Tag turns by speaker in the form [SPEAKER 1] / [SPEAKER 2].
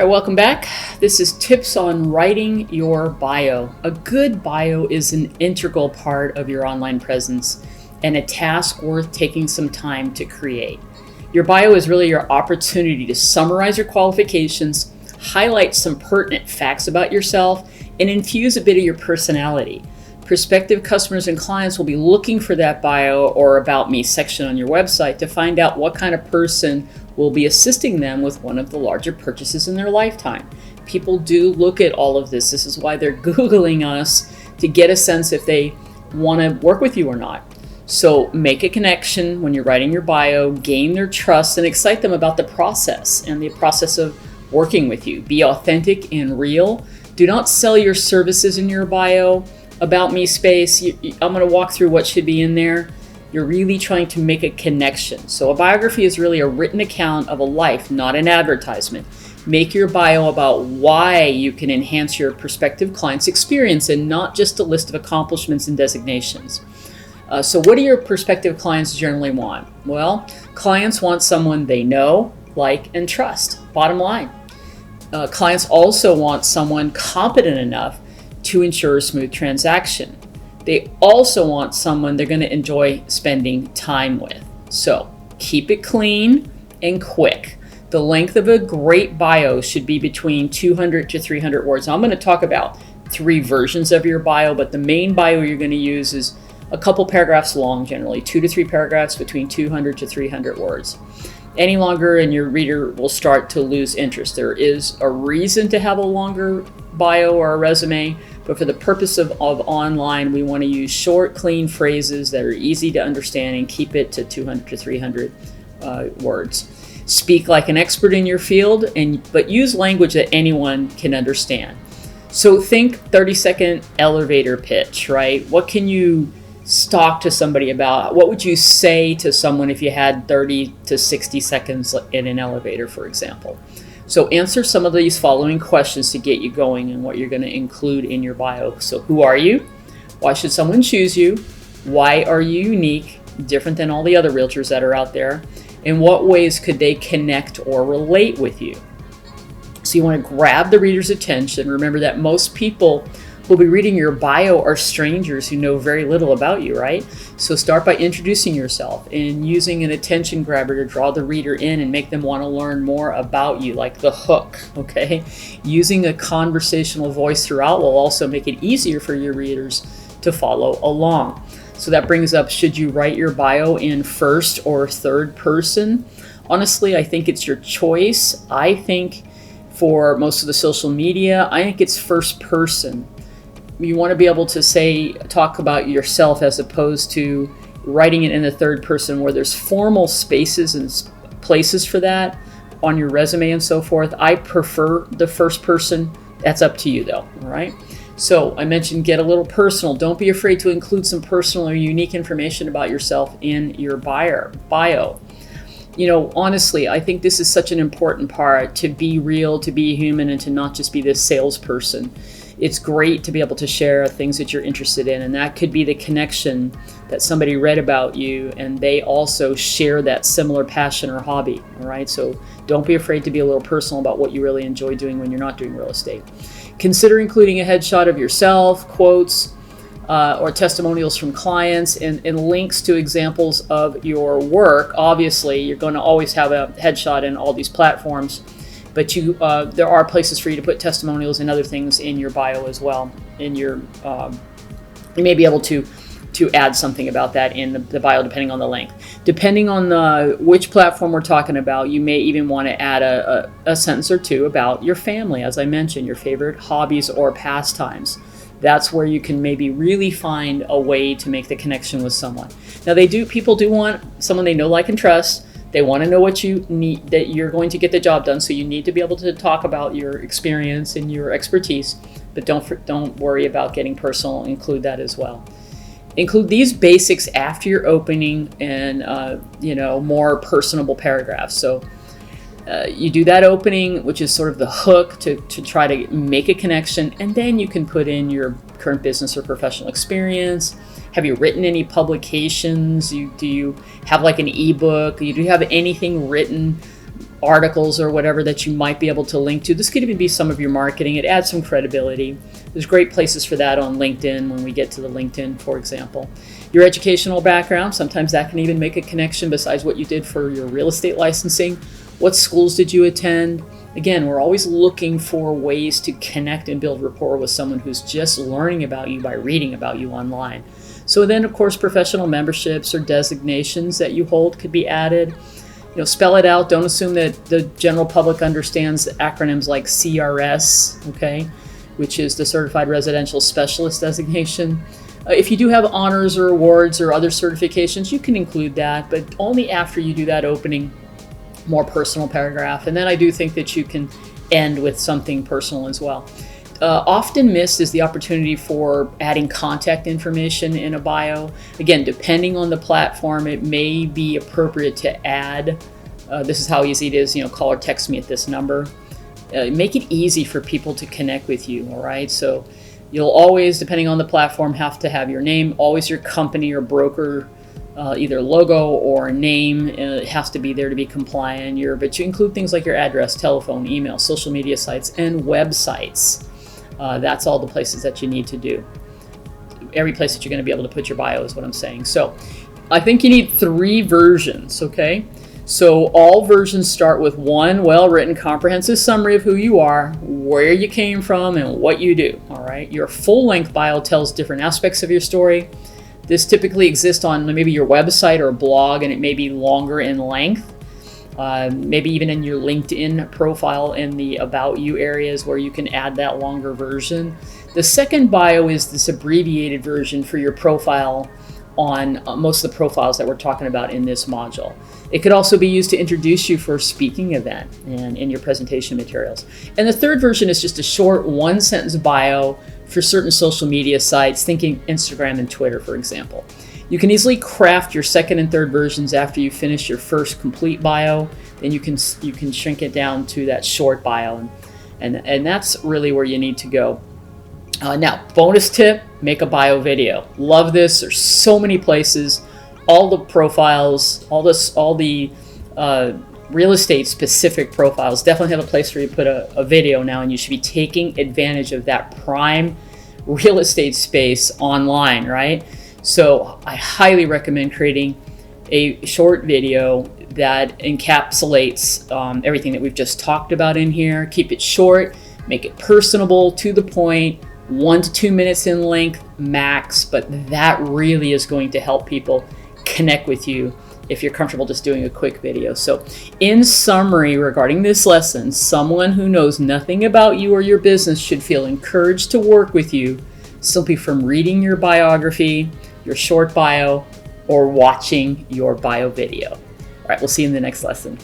[SPEAKER 1] right, welcome back. This is tips on writing your bio. A good bio is an integral part of your online presence and a task worth taking some time to create. Your bio is really your opportunity to summarize your qualifications, highlight some pertinent facts about yourself, and infuse a bit of your personality. Prospective customers and clients will be looking for that bio or about me section on your website to find out what kind of person will be assisting them with one of the larger purchases in their lifetime. People do look at all of this. This is why they're Googling us to get a sense if they want to work with you or not. So make a connection when you're writing your bio, gain their trust, and excite them about the process and the process of working with you. Be authentic and real. Do not sell your services in your bio. About me space, I'm going to walk through what should be in there. You're really trying to make a connection. So a biography is really a written account of a life, not an advertisement. Make your bio about why you can enhance your prospective client's experience and not just a list of accomplishments and designations. So what do your prospective clients generally want? Well, clients want someone they know, like, and trust. Bottom line. Clients also want someone competent enough to ensure a smooth transaction. They also want someone they're going to enjoy spending time with. So keep it clean and quick. The length of a great bio should be between 200 to 300 words. Now, I'm going to talk about 3 versions of your bio, but the main bio you're going to use is a couple paragraphs long, generally 2 to 3 paragraphs between 200 to 300 words. Any longer and your reader will start to lose interest. There is a reason to have a longer bio or a resume, but for the purpose of online, we want to use short, clean phrases that are easy to understand and keep it to 200 to 300 words. Speak like an expert in your field, but use language that anyone can understand. So think 30-second elevator pitch, right? What can you talk to somebody about? What would you say to someone if you had 30 to 60 seconds in an elevator, for example? So answer some of these following questions to get you going and what you're going to include in your bio. So who are you? Why should someone choose you? Why are you unique, different than all the other realtors that are out there? In what ways could they connect or relate with you? So you want to grab the reader's attention. Remember that most people who'll be reading your bio are strangers who know very little about you, right? So start by introducing yourself and using an attention grabber to draw the reader in and make them want to learn more about you, like the hook, okay? Using a conversational voice throughout will also make it easier for your readers to follow along. So that brings up, should you write your bio in first or third person? Honestly, I think it's your choice. I think for most of the social media, I think it's first person. You want to be able to talk about yourself as opposed to writing it in the third person where there's formal spaces and places for that on your resume and so forth. I prefer the first person. That's up to you though, all right? So I mentioned get a little personal. Don't be afraid to include some personal or unique information about yourself in your bio. You know, honestly, I think this is such an important part, to be real, to be human, and to not just be this salesperson. It's great to be able to share things that you're interested in, and that could be the connection that somebody read about you and they also share that similar passion or hobby, all right? So don't be afraid to be a little personal about what you really enjoy doing when you're not doing real estate. Consider including a headshot of yourself, quotes, or testimonials from clients, and links to examples of your work. Obviously, you're going to always have a headshot in all these platforms, but there are places for you to put testimonials and other things in your bio as well. You may be able to add something about that in the bio, depending on the length. Depending on which platform we're talking about, you may even want to add a sentence or two about your family, as I mentioned, your favorite hobbies or pastimes. That's where you can maybe really find a way to make the connection with someone. Now, people do want someone they know, like, and trust. They want to know what you need, that you're going to get the job done. So you need to be able to talk about your experience and your expertise, but don't worry about getting personal. Include that as well. Include these basics after your opening and more personable paragraphs. So you do that opening, which is sort of the hook to try to make a connection, and then you can put in your current business or professional experience. Have you written any publications? Do you have like an ebook? Do you have anything written articles or whatever that you might be able to link to. This could even be some of your marketing. It adds some credibility. There's great places for that on LinkedIn when we get to the LinkedIn, for example. Your educational background, sometimes that can even make a connection besides what you did for your real estate licensing. What schools did you attend? Again, we're always looking for ways to connect and build rapport with someone who's just learning about you by reading about you online. So then, of course, professional memberships or designations that you hold could be added. Spell it out. Don't assume that the general public understands acronyms like CRS, okay, which is the Certified Residential Specialist designation. If you do have honors or awards or other certifications, you can include that, but only after you do that opening, more personal paragraph. And then I do think that you can end with something personal as well. Often missed is the opportunity for adding contact information in a bio. Again, depending on the platform, it may be appropriate to add, this is how easy it is, call or text me at this number. Make it easy for people to connect with you, all right? So you'll always, depending on the platform, have to have your name, always your company or broker, either logo or name. It has to be there to be compliant. But you include things like your address, telephone, email, social media sites, and websites. That's all the places that you need to do. Every place that you're going to be able to put your bio is what I'm saying. So I think you need 3 versions, okay? So all versions start with one well-written comprehensive summary of who you are, where you came from, and what you do, all right? Your full-length bio tells different aspects of your story. This typically exists on maybe your website or blog, and it may be longer in length. Maybe even in your LinkedIn profile in the About You areas where you can add that longer version. The second bio is this abbreviated version for your profile on most of the profiles that we're talking about in this module. It could also be used to introduce you for a speaking event and in your presentation materials. And the third version is just a short 1-sentence bio for certain social media sites, thinking Instagram and Twitter, for example. You can easily craft your second and third versions after you finish your first complete bio. Then you can shrink it down to that short bio, and that's really where you need to go. Now, bonus tip: make a bio video. Love this. There's so many places. All the profiles, all the real estate specific profiles definitely have a place where you put a video now, and you should be taking advantage of that prime real estate space online, right? So I highly recommend creating a short video that encapsulates everything that we've just talked about in here. Keep it short, make it personable, to the point, 1 to 2 minutes in length max, but that really is going to help people connect with you if you're comfortable just doing a quick video. So in summary, regarding this lesson, someone who knows nothing about you or your business should feel encouraged to work with you simply from reading your biography, your short bio, or watching your bio video. All right, we'll see you in the next lesson.